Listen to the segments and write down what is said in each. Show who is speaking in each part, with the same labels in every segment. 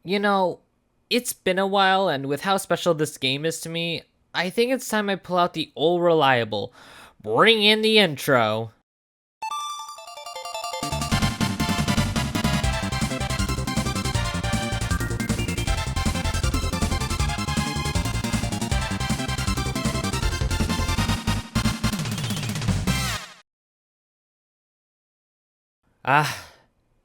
Speaker 1: You know, it's been a while, and with how special this game is to me, I think it's time I pull out the old reliable. Bring in the intro. Ah,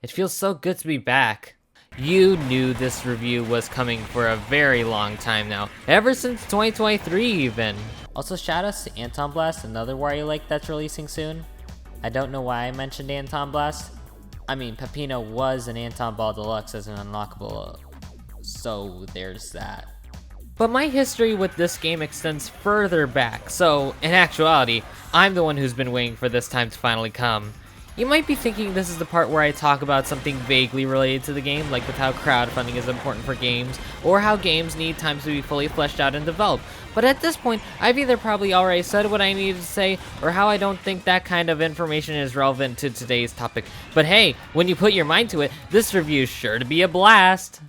Speaker 1: it feels so good to be back. You knew this review was coming for a very long time now, ever since 2023 even. Also, shoutouts to ANTONBLAST, another Wario-like that's releasing soon. I don't know why I mentioned ANTONBLAST. I mean, Peppino was an Anton Ball Deluxe as an unlockable, so there's that. But my history with this game extends further back, so in actuality, I'm the one who's been waiting for this time to finally come. You might be thinking this is the part where I talk about something vaguely related to the game, like with how crowdfunding is important for games, or how games need time to be fully fleshed out and developed. But at this point, I've either probably already said what I needed to say, or how I don't think that kind of information is relevant to today's topic. But hey, when you put your mind to it, this review is sure to be a blast!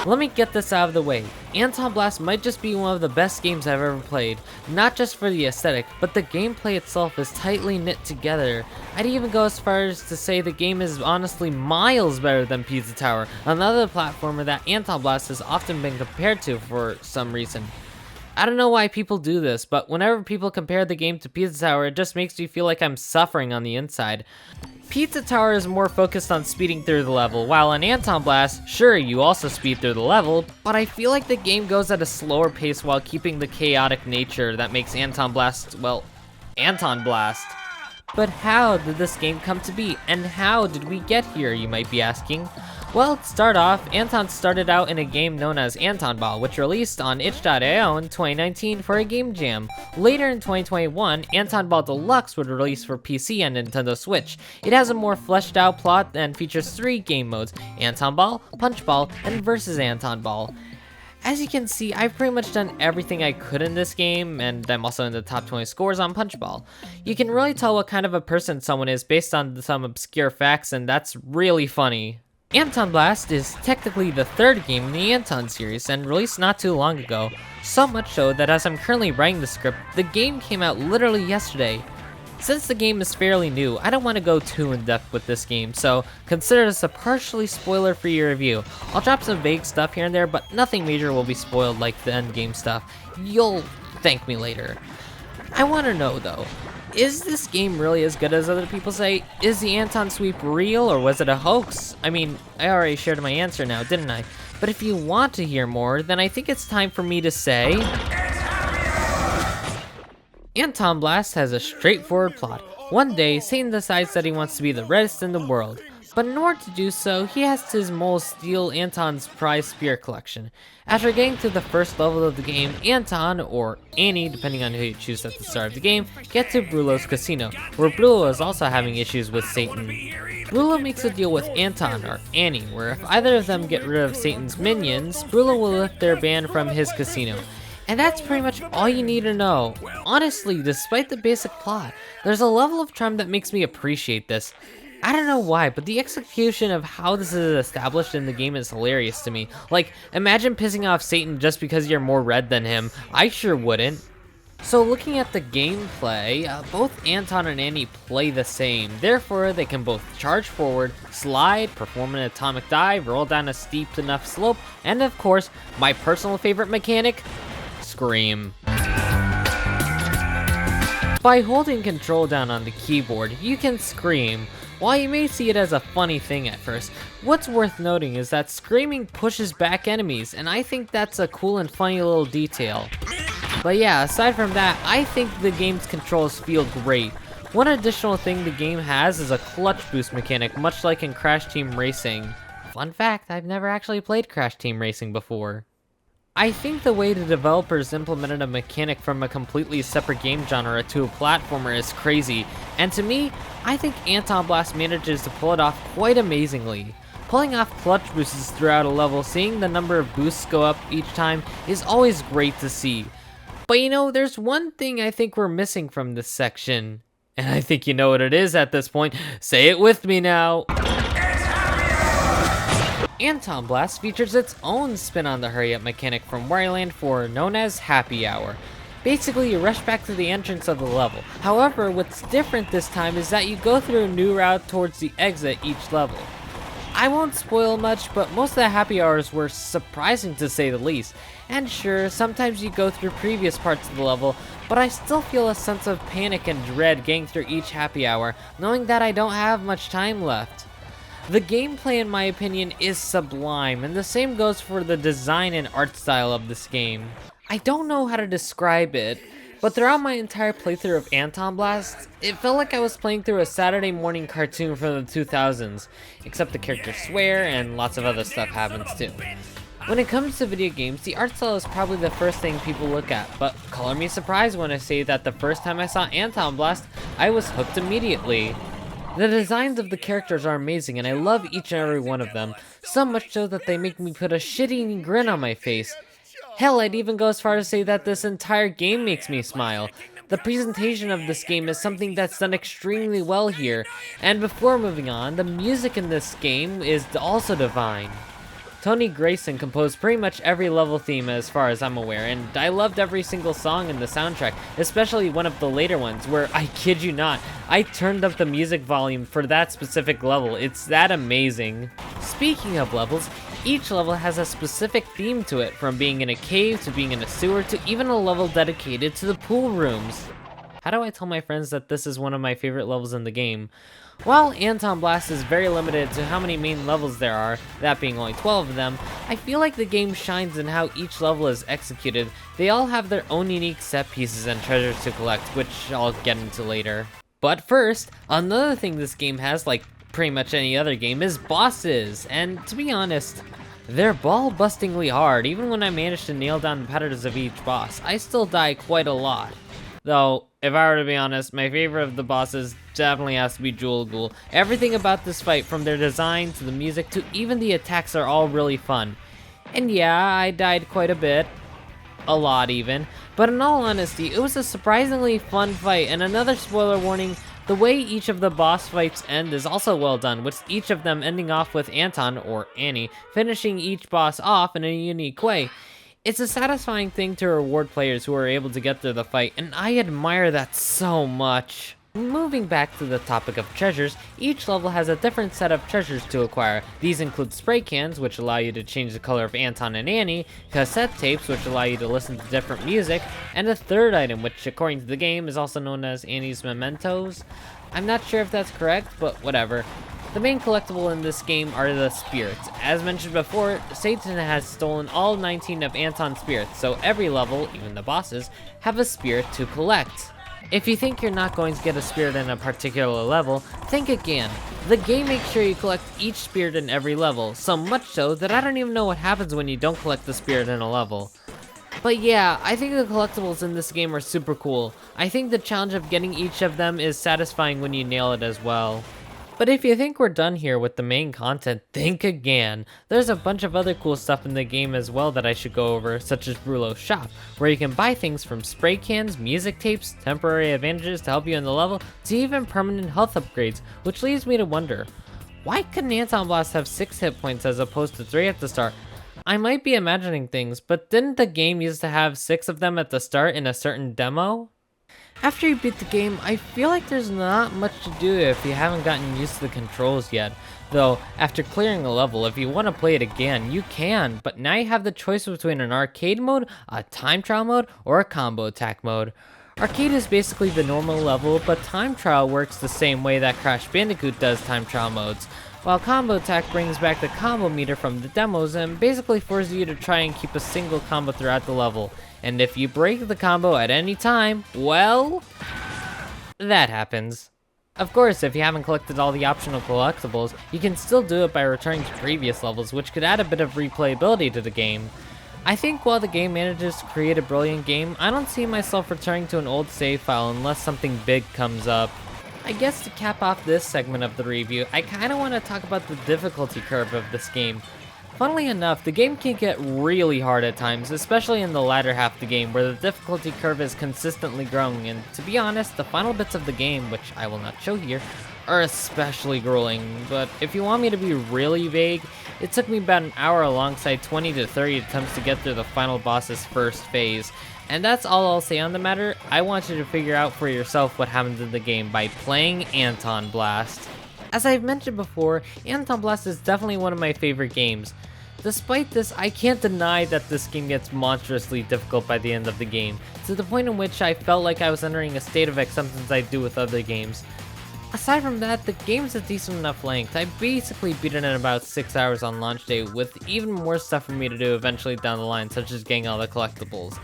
Speaker 1: Let me get this out of the way. ANTONBLAST might just be one of the best games I've ever played. Not just for the aesthetic, but the gameplay itself is tightly knit together. I'd even go as far as to say the game is honestly miles better than Pizza Tower, another platformer that ANTONBLAST has often been compared to for some reason. I don't know why people do this, but whenever people compare the game to Pizza Tower, it just makes me feel like I'm suffering on the inside. Pizza Tower is more focused on speeding through the level, while in ANTONBLAST, sure, you also speed through the level, but I feel like the game goes at a slower pace while keeping the chaotic nature that makes ANTONBLAST, well, ANTONBLAST. But how did this game come to be, and how did we get here, you might be asking? Well, to start off, Anton started out in a game known as Anton Ball, which released on itch.io in 2019 for a game jam. Later in 2021, Anton Ball Deluxe would release for PC and Nintendo Switch. It has a more fleshed out plot and features 3 game modes: Anton Ball, Punch Ball, and Versus Anton Ball. As you can see, I've pretty much done everything I could in this game, and I'm also in the top 20 scores on Punch Ball. You can really tell what kind of a person someone is based on some obscure facts, and that's really funny. ANTONBLAST is technically the 3rd game in the Anton series, and released not too long ago. So much so that as I'm currently writing the script, the game came out literally yesterday. Since the game is fairly new, I don't want to go too in depth with this game, so consider this a partially spoiler-free review. I'll drop some vague stuff here and there, but nothing major will be spoiled like the endgame stuff. You'll thank me later. I want to know though, is this game really as good as other people say? Is the Anton sweep real, or was it a hoax? I mean, I already shared my answer now, didn't I? But if you want to hear more, then I think it's time for me to say... ANTONBLAST has a straightforward plot. One day, Satan decides that he wants to be the reddest in the world. But in order to do so, he has to his mole steal Anton's prize spear collection. After getting to the first level of the game, Anton, or Annie, depending on who you choose at the start of the game, gets to Brulo's casino, where Brulo is also having issues with Satan. Brulo makes a deal with Anton, or Annie, where if either of them get rid of Satan's minions, Brulo will lift their ban from his casino. And that's pretty much all you need to know. Honestly, despite the basic plot, there's a level of charm that makes me appreciate this. I don't know why, but the execution of how this is established in the game is hilarious to me. Like, imagine pissing off Satan just because you're more red than him. I sure wouldn't. So looking at the gameplay, both Anton and Annie play the same. Therefore, they can both charge forward, slide, perform an atomic dive, roll down a steep enough slope, and of course, my personal favorite mechanic, scream. By holding control down on the keyboard, you can scream. While you may see it as a funny thing at first, what's worth noting is that screaming pushes back enemies, and I think that's a cool and funny little detail. But yeah, aside from that, I think the game's controls feel great. One additional thing the game has is a clutch boost mechanic, much like in Crash Team Racing. Fun fact, I've never actually played Crash Team Racing before. I think the way the developers implemented a mechanic from a completely separate game genre to a platformer is crazy, and to me, I think ANTONBLAST manages to pull it off quite amazingly. Pulling off clutch boosts throughout a level, seeing the number of boosts go up each time, is always great to see. But you know, there's one thing I think we're missing from this section, and I think you know what it is at this point. Say it with me now. ANTONBLAST features its own spin on the hurry up mechanic from Wario 4 known as Happy Hour. Basically, you rush back to the entrance of the level. However, what's different this time is that you go through a new route towards the exit each level. I won't spoil much, but most of the happy hours were surprising to say the least. And sure, sometimes you go through previous parts of the level, but I still feel a sense of panic and dread getting through each happy hour, knowing that I don't have much time left. The gameplay, in my opinion, is sublime, and the same goes for the design and art style of this game. I don't know how to describe it, but throughout my entire playthrough of ANTONBLAST, it felt like I was playing through a Saturday morning cartoon from the 2000s, except the characters swear and lots of other stuff happens too. When it comes to video games, the art style is probably the first thing people look at, but color me surprised when I say that the first time I saw ANTONBLAST, I was hooked immediately. The designs of the characters are amazing and I love each and every one of them, so much so that they make me put a shitty grin on my face. Hell, I'd even go as far as to say that this entire game makes me smile. The presentation of this game is something that's done extremely well here, and before moving on, the music in this game is also divine. Tony Grayson composed pretty much every level theme as far as I'm aware, and I loved every single song in the soundtrack, especially one of the later ones where, I kid you not, I turned up the music volume for that specific level. It's that amazing. Speaking of levels, each level has a specific theme to it, from being in a cave to being in a sewer to even a level dedicated to the pool rooms. How do I tell my friends that this is one of my favorite levels in the game? While ANTONBLAST is very limited to how many main levels there are, that being only 12 of them, I feel like the game shines in how each level is executed. They all have their own unique set pieces and treasures to collect, which I'll get into later. But first, another thing this game has, like pretty much any other game, is bosses, and to be honest, they're ball-bustingly hard. Even when I manage to nail down the patterns of each boss, I still die quite a lot. Though, if I were to be honest, my favorite of the bosses definitely has to be Jewel Ghoul. Everything about this fight, from their design to the music to even the attacks, are all really fun. And yeah, I died quite a bit. A lot even. But in all honesty, it was a surprisingly fun fight, and another spoiler warning, the way each of the boss fights end is also well done, with each of them ending off with Anton, or Annie, finishing each boss off in a unique way. It's a satisfying thing to reward players who are able to get through the fight, and I admire that so much. Moving back to the topic of treasures, each level has a different set of treasures to acquire. These include spray cans, which allow you to change the color of Anton and Annie, cassette tapes, which allow you to listen to different music, and a third item, which according to the game is also known as Annie's Mementos. I'm not sure if that's correct, but whatever. The main collectible in this game are the spirits. As mentioned before, Satan has stolen all 19 of Anton's spirits, so every level, even the bosses, have a spirit to collect. If you think you're not going to get a spirit in a particular level, think again. The game makes sure you collect each spirit in every level, so much so that I don't even know what happens when you don't collect the spirit in a level. But yeah, I think the collectibles in this game are super cool. I think the challenge of getting each of them is satisfying when you nail it as well. But if you think we're done here with the main content, think again. There's a bunch of other cool stuff in the game as well that I should go over, such as Brulo's shop, where you can buy things from spray cans, music tapes, temporary advantages to help you in the level, to even permanent health upgrades, which leads me to wonder, why couldn't ANTONBLAST have 6 hit points as opposed to 3 at the start? I might be imagining things, but didn't the game used to have 6 of them at the start in a certain demo? After you beat the game, I feel like there's not much to do if you haven't gotten used to the controls yet. Though, after clearing a level, if you want to play it again, you can, but now you have the choice between an arcade mode, a time trial mode, or a combo attack mode. Arcade is basically the normal level, but time trial works the same way that Crash Bandicoot does time trial modes, while combo attack brings back the combo meter from the demos and basically forces you to try and keep a single combo throughout the level. And if you break the combo at any time, well, that happens. Of course, if you haven't collected all the optional collectibles, you can still do it by returning to previous levels, which could add a bit of replayability to the game. I think while the game manages to create a brilliant game, I don't see myself returning to an old save file unless something big comes up. I guess to cap off this segment of the review, I kinda want to talk about the difficulty curve of this game. Funnily enough, the game can get really hard at times, especially in the latter half of the game where the difficulty curve is consistently growing, and to be honest, the final bits of the game, which I will not show here, are especially grueling. But if you want me to be really vague, it took me about an hour alongside 20 to 30 attempts to get through the final boss's first phase. And that's all I'll say on the matter. I want you to figure out for yourself what happens in the game by playing ANTONBLAST. As I've mentioned before, ANTONBLAST is definitely one of my favorite games. Despite this, I can't deny that this game gets monstrously difficult by the end of the game, to the point in which I felt like I was entering a state of acceptance I do with other games. Aside from that, the game is a decent enough length. I basically beat it in about 6 hours on launch day, with even more stuff for me to do eventually down the line, such as getting all the collectibles.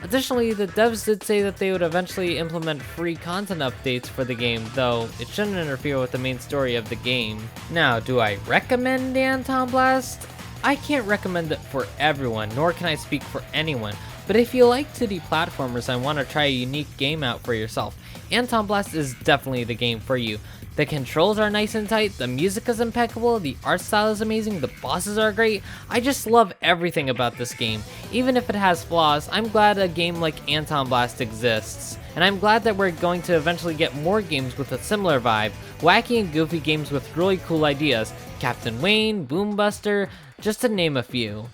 Speaker 1: Additionally, the devs did say that they would eventually implement free content updates for the game, though it shouldn't interfere with the main story of the game. Now, do I recommend ANTONBLAST? I can't recommend it for everyone, nor can I speak for anyone, but if you like 2D platformers and want to try a unique game out for yourself, ANTONBLAST is definitely the game for you. The controls are nice and tight, the music is impeccable, the art style is amazing, the bosses are great. I just love everything about this game. Even if it has flaws, I'm glad a game like ANTONBLAST exists. And I'm glad that we're going to eventually get more games with a similar vibe, wacky and goofy games with really cool ideas, Captain Wayne, Boom Buster, just to name a few.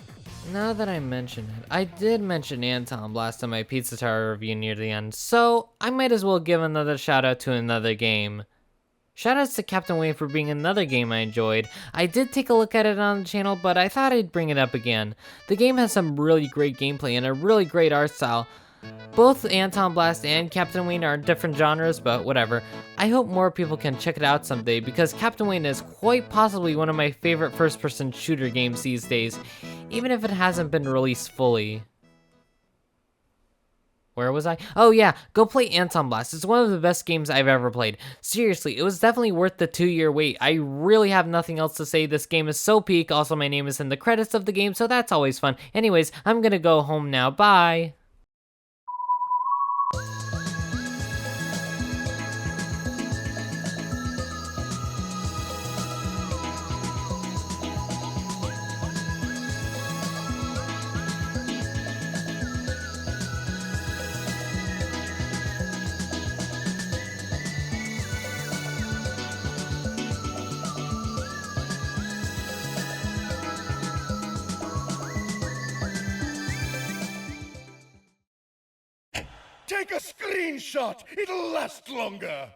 Speaker 1: Now that I mention it, I did mention ANTONBLAST in my Pizza Tower review near the end, so I might as well give another shout out to another game. Shoutouts to Captain Wayne for being another game I enjoyed. I did take a look at it on the channel, but I thought I'd bring it up again. The game has some really great gameplay and a really great art style. Both ANTONBLAST and Captain Wayne are different genres, but whatever. I hope more people can check it out someday, because Captain Wayne is quite possibly one of my favorite first-person shooter games these days, even if it hasn't been released fully. Where was I? Oh yeah, go play ANTONBLAST. It's one of the best games I've ever played. Seriously, it was definitely worth the 2-year wait. I really have nothing else to say. This game is so peak. Also, my name is in the credits of the game, so that's always fun. Anyways, I'm gonna go home now. Bye!
Speaker 2: Take a screenshot! It'll last longer!